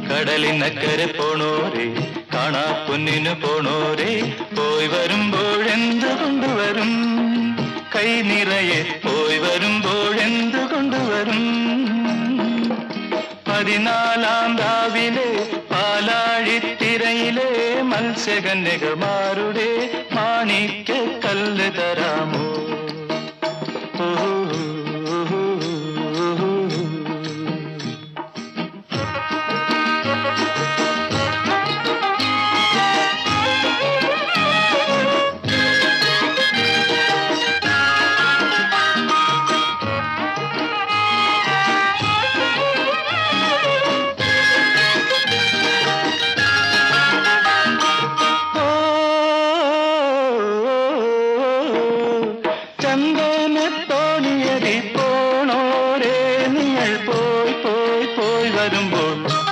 കടലിനക്കരെ പോണോരേ, കാണാ പൊന്നിനു പോണോരേ, പോയി വരുമ്പോഴെന്ത് കൊണ്ടുവരും? കൈ നിറയെ പോയി വരുമ്പോഴെന്ത് കൊണ്ടുവരും? 14-ാം രാവിലെ പാലാഴിത്തിരയിലെ മത്സ്യകന്യകമാരുടെ മാണിക്യ കല്ല് തരാമോ?